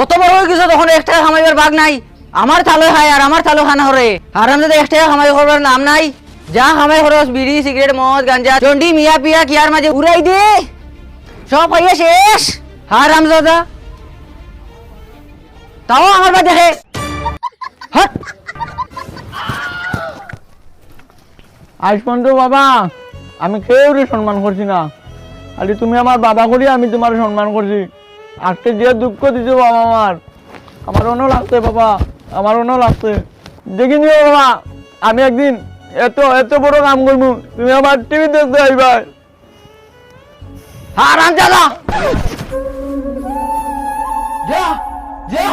অত বড় হয়ে গেছে তখন 1 টাকা কামাইবার ভাগ নাই। আমার থালো খায় আর আমার থালো খানা হরে। আর আমি 1 টাকা কামাই করবার নাম নাই। যা কামাই খরচ বিড়ি সিগারেট মদ গাঞ্জা চন্ডি মিয়া পিয়া কিয়ার মাঝে উড়াই দে, সব হইয়া শেষ। হারামজাদা তাও আমার বা দেখে। হট আজ পর্যন্ত বাবা আমি কেউরে সম্মান করছি না, খালি তুমি আমার বাবা করি আমি তোমার সম্মান করছি। আজকে যে দুঃখ দিছো বাবা আমার অন্য লাগছে বাবা, আমার অন্য লাগছে। দেখি নিও বাবা, আমি একদিন এত এত বড় কাম করবো, তুমি আমার টিভি দেখতে আইবা। হারামজাদা যা যা